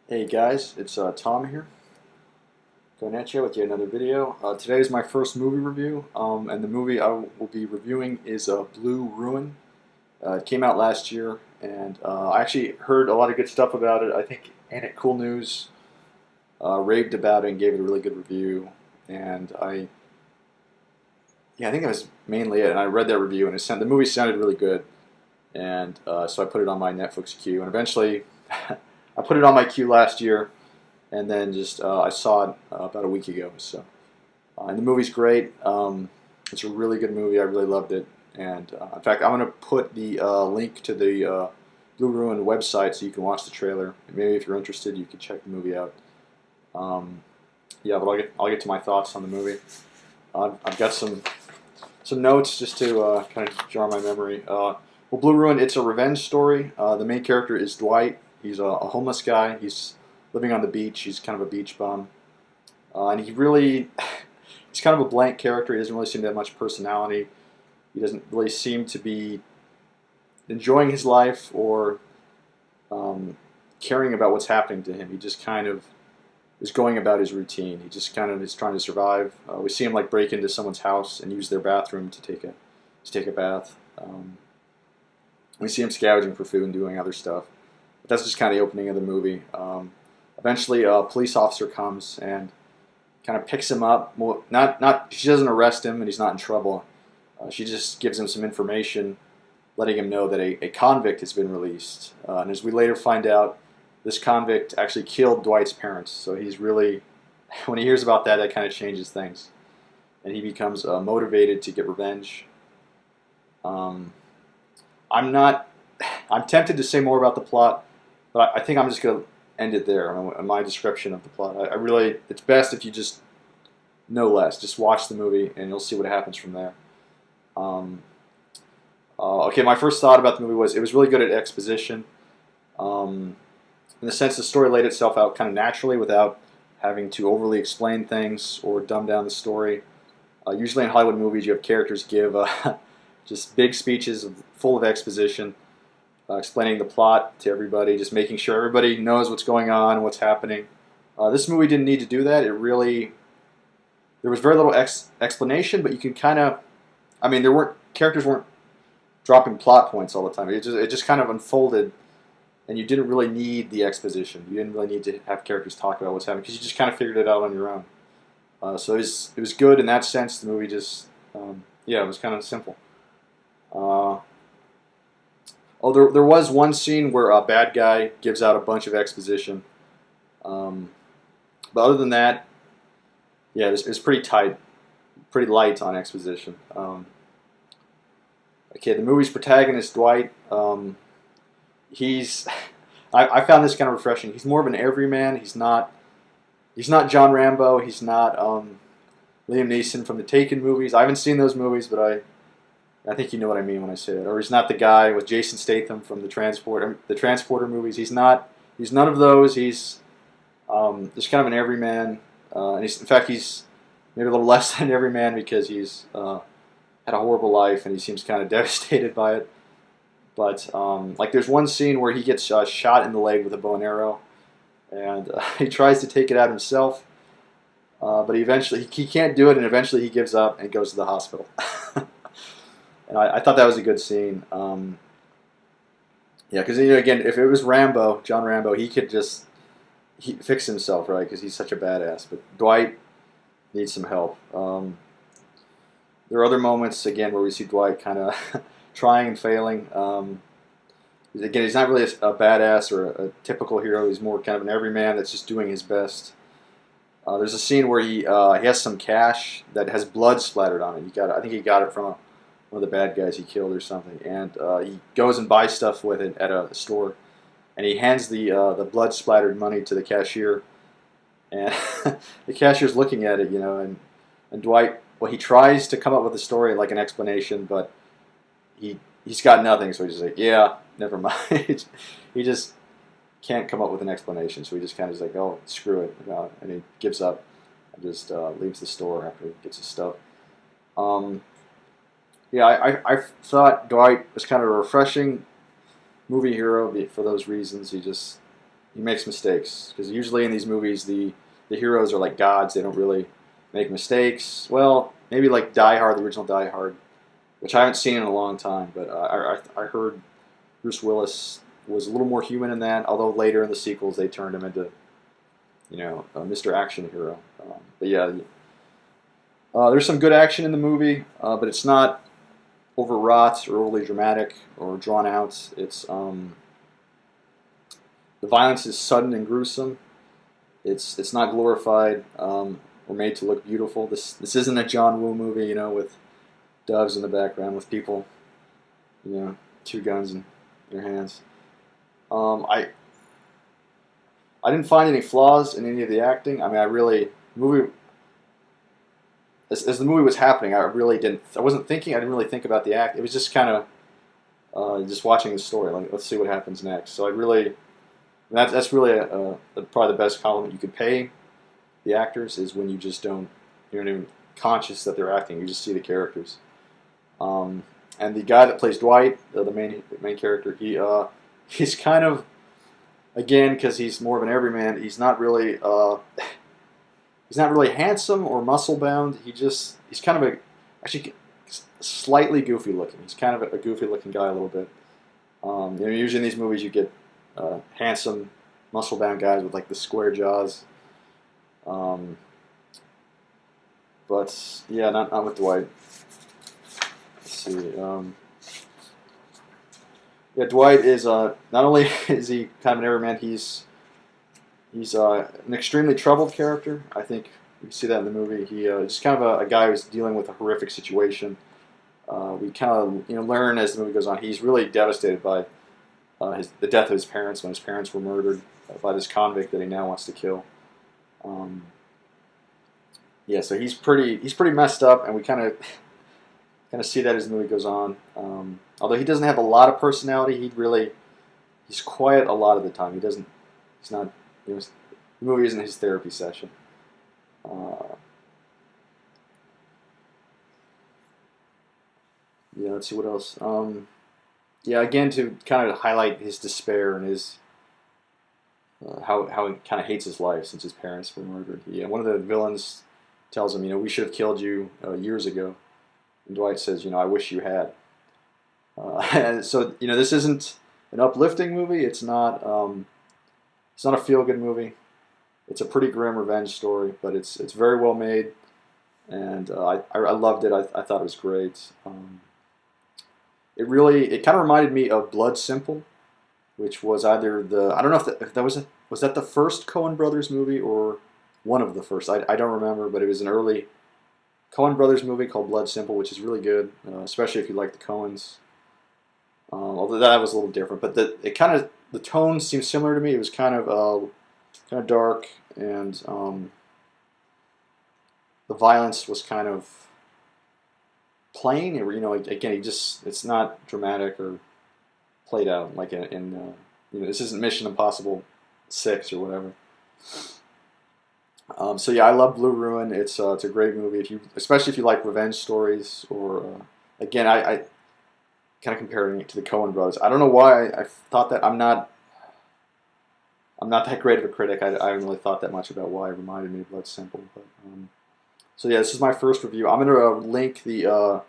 Hey guys, it's Tom here, going at you with yet another video. Today is my first movie review, and the movie I will be reviewing is Blue Ruin. It came out last year, and I actually heard a lot of good stuff about it. I think Ain't It Cool News raved about it and gave it a really good review, and I think that was mainly it. And I read that review, and the movie sounded really good, and so I put it on my Netflix queue, and eventually I put it on my queue last year and then just I saw it about a week ago. And the movie's great. It's a really good movie. I really loved it. And in fact, I'm going to put the link to the Blue Ruin website so you can watch the trailer. Maybe if you're interested, you can check the movie out. Yeah, but I'll get to my thoughts on the movie. I've got some notes just to kind of jar my memory. Well, Blue Ruin, it's a revenge story. The main character is Dwight. He's a homeless guy. He's living on the beach. He's kind of a beach bum. And he's kind of a blank character. He doesn't really seem to have much personality. He doesn't really seem to be enjoying his life or caring about what's happening to him. He just kind of is going about his routine. He just kind of is trying to survive. We see him like break into someone's house and use their bathroom to take a bath. We see him scavenging for food and doing other stuff. But that's just kind of the opening of the movie. Eventually, a police officer comes and kind of picks him up. Well, she doesn't arrest him, and he's not in trouble. She just gives him some information, letting him know that a convict has been released. And as we later find out, this convict actually killed Dwight's parents. So he's really, when he hears about that, that kind of changes things, and he becomes motivated to get revenge. I'm not. I'm tempted to say more about the plot, but I think I'm just going to end it there on my description of the plot. I really, it's best if you just know less. Just watch the movie and you'll see what happens from there. Um, okay, my first thought about the movie was it was really good at exposition. In the sense the story laid itself out kind of naturally without having to overly explain things or dumb down the story. Usually in Hollywood movies you have characters give just big speeches full of exposition. Explaining the plot to everybody, just making sure everybody knows what's going on and what's happening. This movie didn't need to do that. There was very little explanation, but you can kind of, characters weren't dropping plot points all the time. It just kind of unfolded, and you didn't really need the exposition. You didn't really need to have characters talk about what's happening because you just kind of figured it out on your own. So it was good in that sense. The movie just, it was kind of simple. Oh, there was one scene where a bad guy gives out a bunch of exposition. But other than that, yeah, it was pretty tight, pretty light on exposition. Okay, the movie's protagonist, Dwight, he's... I found this kind of refreshing. He's more of an everyman. He's not John Rambo. He's not Liam Neeson from the Taken movies. I haven't seen those movies, but I think you know what I mean when I say that. Or he's not the guy with Jason Statham from the Transporter movies. He's not. He's none of those. He's just kind of an everyman. And in fact, he's maybe a little less than an everyman because he's had a horrible life and he seems kind of devastated by it. But like, there's one scene where he gets shot in the leg with a bow and arrow, and he tries to take it out himself, but he can't do it, and eventually he gives up and goes to the hospital. And I thought that was a good scene. Yeah, because again, if it was John Rambo, he could just fix himself, right? Because he's such a badass. But Dwight needs some help. There are other moments again where we see Dwight kind of trying and failing. Again, he's not really a badass or a typical hero. He's more kind of an everyman that's just doing his best. There's a scene where he has some cash that has blood splattered on it. I think he got it from one of the bad guys he killed or something, and he goes and buys stuff with it at a store, and he hands the blood splattered money to the cashier, and the cashier's looking at it, and Dwight, well, he tries to come up with a story like an explanation, but he's got nothing, so he's just like, yeah, never mind. He just can't come up with an explanation, so he just kind of is like, oh, screw it, and he gives up and just leaves the store after he gets his stuff. Yeah, I thought Dwight was kind of a refreshing movie hero for those reasons. he makes mistakes, because usually in these movies the heroes are like gods. They don't really make mistakes. Well, maybe like Die Hard, the original Die Hard, which I haven't seen in a long time, but I heard Bruce Willis was a little more human in that. Although later in the sequels they turned him into, Mr. Action Hero. But yeah, there's some good action in the movie, but it's not overwrought or overly dramatic or drawn out. The violence is sudden and gruesome. It's not glorified or made to look beautiful. This isn't a John Woo movie, with doves in the background with people, two guns in their hands. I didn't find any flaws in any of the acting. I mean, movie as the movie was happening, I wasn't thinking. I didn't really think about the act. It was just kind of just watching the story. Like, let's see what happens next. So that's really probably the best compliment you could pay the actors, is when you're not even conscious that they're acting. You just see the characters. And the guy that plays Dwight, the main character, he's kind of, again, because he's more of an everyman. He's not really handsome or muscle bound. He's kind of actually slightly goofy looking. He's kind of a goofy looking guy a little bit. Usually in these movies you get handsome, muscle bound guys with like the square jaws. But yeah, not with Dwight. Let's see. Yeah, Dwight is not only is he kind of an everyman, he's an extremely troubled character. I think you can see that in the movie. He just kind of a guy who's dealing with a horrific situation. We kind of learn as the movie goes on. He's really devastated by the death of his parents, when his parents were murdered by this convict that he now wants to kill. Yeah, so he's pretty messed up, and we kind of see that as the movie goes on. Although he doesn't have a lot of personality, he's quiet a lot of the time. He's not. The movie isn't his therapy session. Yeah, let's see what else. Yeah, again, to kind of highlight his despair and his how he kind of hates his life since his parents were murdered. One of the villains tells him, we should have killed you years ago. And Dwight says, I wish you had. And so, this isn't an uplifting movie. It's not a feel-good movie. It's a pretty grim revenge story, but it's very well made, and I loved it. I thought it was great. It kind of reminded me of Blood Simple, which was either I don't know if that was that the first Coen Brothers movie or one of the first. I don't remember, but it was an early Coen Brothers movie called Blood Simple, which is really good, especially if you like the Coens. Although that was a little different, but the tone seemed similar to me. It was kind of dark, and the violence was kind of plain. Again, it's not dramatic or played out like this isn't Mission Impossible 6 or whatever. So yeah, I love Blue Ruin. It's a great movie, especially if you like revenge stories, or again, I kind of comparing it to the Coen Brothers. I don't know why I thought that. I'm not that great of a critic. I haven't really thought that much about why it reminded me of Blood Simple. But so yeah, this is my first review. I'm going to link the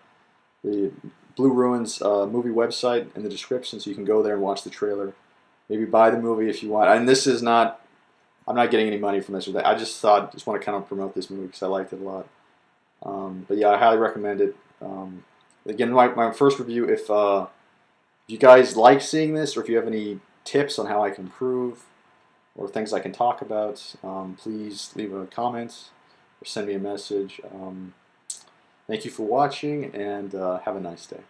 Blue Ruins movie website in the description, so you can go there and watch the trailer. Maybe buy the movie if you want. And this is not. I'm not getting any money from this or that. I just want to kind of promote this movie because I liked it a lot. But yeah, I highly recommend it. Again, my first review. If you guys like seeing this, or if you have any tips on how I can improve, or things I can talk about, please leave a comment or send me a message. Thank you for watching, and have a nice day.